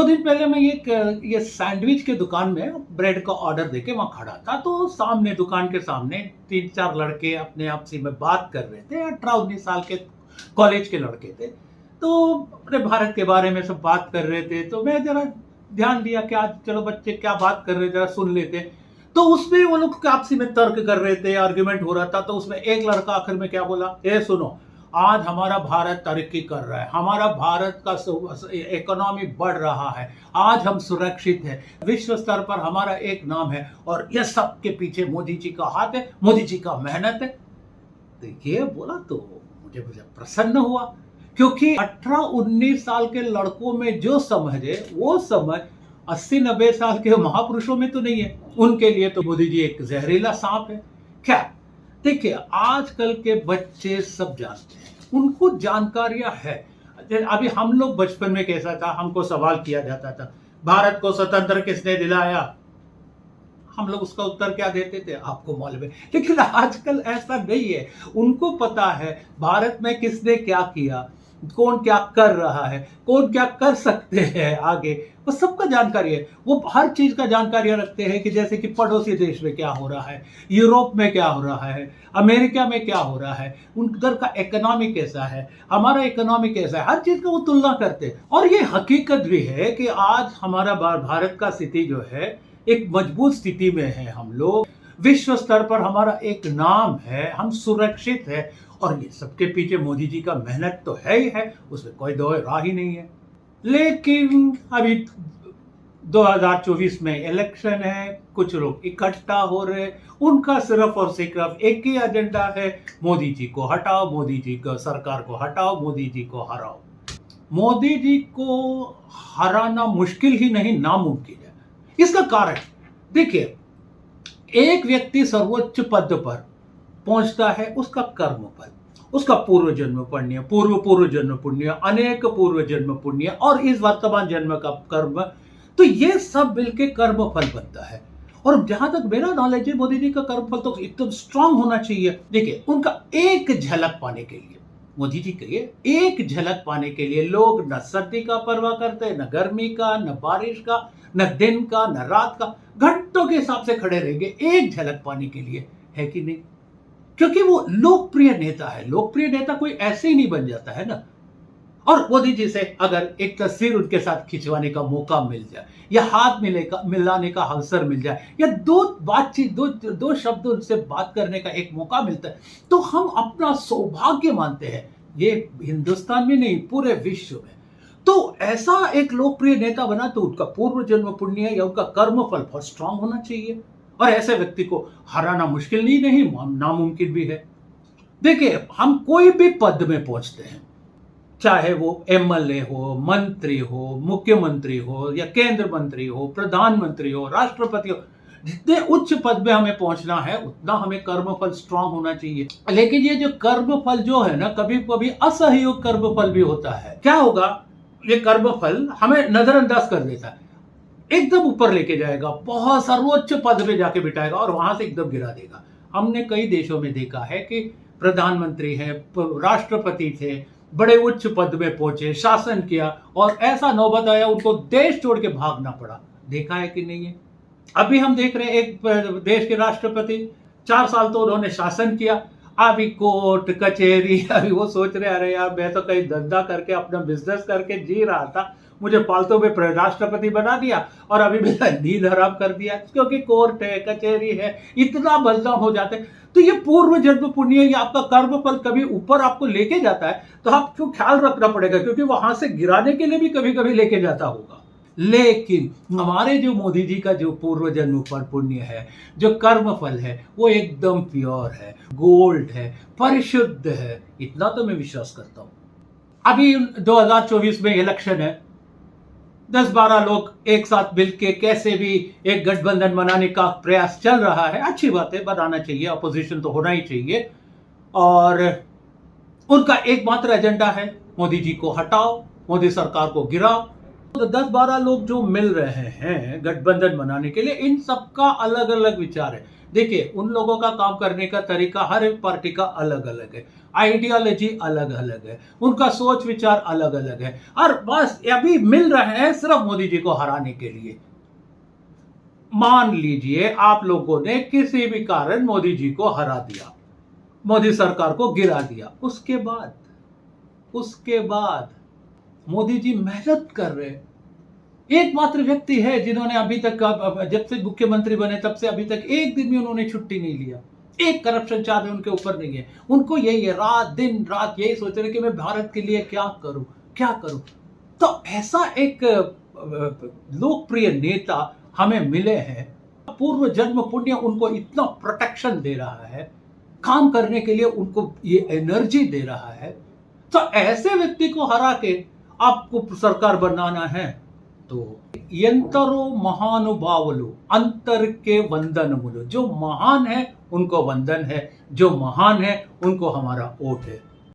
दिन पहले मैं ये सैंडविच के दुकान में ब्रेड का ऑर्डर देके वहाँ खड़ा था, तो सामने दुकान के सामने 3-4 लड़के अपने आपसी में बात कर रहे थे। 18-19 साल के कॉलेज के लड़के थे। तो अपने भारत के बारे में सब बात कर रहे थे, तो मैं ज़रा ध्यान दिया कि आज चलो बच्चे क्या बात कर रहे थे, ज़रा सुन लेते। तो उसमें वो लोग आपसी में तर्क कर रहे थे, आर्गुमेंट हो रहा था। तो उसमें एक लड़का आखिर में क्या बोला, "ए सुनो, आज हमारा भारत तरक्की कर रहा है, हमारा भारत का इकोनॉमी बढ़ रहा है, आज हम सुरक्षित हैं, विश्व स्तर पर हमारा एक नाम है और ये सब के पीछे मोदी जी का हाथ है, मोदी जी का मेहनत है।" तो ये बोला तो मुझे मुझे प्रसन्न हुआ, क्योंकि 18-19 साल के लड़कों में जो समझ है वो समझ 80-90 साल के महापुरुषों में तो नहीं है। उनके लिए तो मोदी जी एक जहरीला सांप है। क्या देखिए, आजकल के बच्चे सब जानते हैं, उनको जानकारियां है। अभी हम लोग बचपन में कैसा था, हमको सवाल किया जाता था, भारत को स्वतंत्र किसने दिलाया? हम लोग उसका उत्तर क्या देते थे, आपको मालूम है। लेकिन आजकल ऐसा नहीं है। उनको पता है भारत में किसने क्या किया, कौन क्या कर रहा है, कौन क्या कर सकते हैं आगे, वो सबका जानकारी है। वो हर चीज का जानकारी रखते हैं कि जैसे कि पड़ोसी देश में क्या हो रहा है, यूरोप में क्या हो रहा है, अमेरिका में क्या हो रहा है, उधर का इकोनॉमी कैसा है, हमारा इकोनॉमी कैसा है, हर चीज का वो तुलना करते हैं। और ये हकीकत भी है कि आज हमारा भारत का स्थिति जो है एक मजबूत स्थिति में है। हम लोग विश्व स्तर पर हमारा एक नाम है, हम सुरक्षित है। और ये सबके पीछे मोदी जी का मेहनत तो है ही है, उसमें कोई दो राह ही नहीं है। लेकिन अभी 2024 में इलेक्शन है, कुछ लोग इकट्ठा हो रहे, उनका सिर्फ और सिर्फ एक ही एजेंडा है, मोदी जी को हटाओ, मोदी जी को सरकार को हटाओ, मोदी जी को हराओ। मोदी जी को हराना मुश्किल ही नहीं, नामुमकिन है। इसका कारण देखिए, एक व्यक्ति सर्वोच्च पद पर पहुंचता है, उसका कर्म फल, उसका पूर्व जन्म पुण्य, पूर्व जन्म पुण्य, अनेक पूर्व जन्म पुण्य और इस वर्तमान जन्म का कर्म, तो ये सब मिलके कर्म फल बनता है। और जहां तक मेरा नॉलेज है, मोदी जी का कर्म फल तो एकदम स्ट्रांग होना चाहिए। देखिए, उनका एक झलक पाने के लिए, मोदी जी के एक झलक पाने के लिए लोग न सर्दी का परवाह करते, न गर्मी का, न बारिश का, न दिन का, न रात का, घंटों के हिसाब से खड़े रहेंगे एक झलक पाने के लिए, है कि नहीं? क्योंकि वो लोकप्रिय नेता है। लोकप्रिय नेता कोई ऐसे ही नहीं बन जाता है ना। और मोदी जी से अगर एक तस्वीर उनके साथ खिंचवाने का मौका मिल जाए, या हाथ मिलाने का अवसर मिल जाए, या दो शब्द उनसे बात करने का एक मौका मिलता है, तो हम अपना सौभाग्य मानते हैं। ये हिंदुस्तान में नहीं, पूरे विश्व में। तो ऐसा एक लोकप्रिय नेता बना तो उनका पूर्व जन्म पुण्य या उनका कर्म फल बहुत स्ट्रांग होना चाहिए। और ऐसे व्यक्ति को हराना मुश्किल नहीं, नामुमकिन भी है। देखिए, हम कोई भी पद में पहुंचते हैं, चाहे वो एमएलए हो, मंत्री हो, मुख्यमंत्री हो, या केंद्र मंत्री हो, प्रधानमंत्री हो, राष्ट्रपति हो, जितने उच्च पद में हमें पहुंचना है उतना हमें कर्मफल स्ट्रांग होना चाहिए। लेकिन ये जो कर्मफल जो है ना, कभी कभी असहयोग कर्मफल भी होता है। क्या होगा, ये कर्मफल हमें नजरअंदाज कर देता है, एकदम ऊपर लेके जाएगा, बहुत सर्वोच्च पद पे जाके बिठाएगा और वहां से एकदम गिरा देगा। हमने कई देशों में देखा है कि प्रधानमंत्री है, राष्ट्रपति थे, बड़े उच्च पद में पहुंचे, शासन किया, और ऐसा नौबत आया उनको देश छोड़ के भागना पड़ा। देखा है कि नहीं है? अभी हम देख रहे हैं, एक देश के राष्ट्रपति 4 साल तो उन्होंने शासन किया, अभी कोर्ट कचहरी, अभी वो सोच रहे, अरे यार मैं तो कहीं धंधा करके अपना बिजनेस करके जी रहा था, मुझे पालतू में राष्ट्रपति बना दिया और अभी मेरा नींद हराम कर दिया, क्योंकि कोर्ट है, कचहरी है, इतना बदनाम हो जाते हैं। तो ये पूर्व जन्म पुण्य या आपका कर्म फल कभी ऊपर आपको लेके जाता है, तो आपको ख्याल रखना पड़ेगा, क्योंकि वहां से गिराने के लिए भी कभी कभी लेके जाता होगा। लेकिन हमारे जो मोदी जी का जो पूर्व जन्म पर पुण्य है, जो कर्म फल है, वो एकदम प्योर है, गोल्ड है, परिशुद्ध है, इतना तो मैं विश्वास करता हूं। अभी 2024 में इलेक्शन है, 10-12 लोग एक साथ मिलके कैसे भी एक गठबंधन बनाने का प्रयास चल रहा है। अच्छी बात है, बनाना चाहिए, अपोजिशन तो होना ही चाहिए। और उनका एकमात्र एजेंडा है, मोदी जी को हटाओ, मोदी सरकार को गिराओ। तो 10-12 लोग जो मिल रहे हैं गठबंधन बनाने के लिए, इन सबका अलग अलग विचार है। देखिए, उन लोगों का काम करने का तरीका हर एक पार्टी का अलग-अलग है। आइडियोलॉजी अलग-अलग है। उनका सोच विचार अलग-अलग है और बस अभी मिल रहे हैं सिर्फ मोदी जी को हराने के लिए। मान लीजिए आप लोगों ने किसी भी कारण मोदी जी को हरा दिया, मोदी सरकार को गिरा दिया। उसके बाद मोदी जी मेहनत कर रहे हैं। एकमात्र व्यक्ति है जिन्होंने अभी तक जब से मुख्यमंत्री बने तब से अभी तक एक दिन भी उन्होंने छुट्टी नहीं लिया। एक करप्शन चार्ज उनके ऊपर नहीं है। उनको यही है, रात दिन रात यही सोच रहे कि मैं भारत के लिए क्या करूं, क्या करूं। तो ऐसा एक लोकप्रिय नेता हमें मिले हैं। पूर्व जन्म पुण्य उनको इतना प्रोटेक्शन दे रहा है, काम करने के लिए उनको ये एनर्जी दे रहा है। तो ऐसे व्यक्ति को हरा के आपको सरकार बनाना है तो ఎందరో మహానుభావులు अंतरके वंदनमुలు, जो महान है उनको वंदन है, जो महान है उनको हमारा वोट है।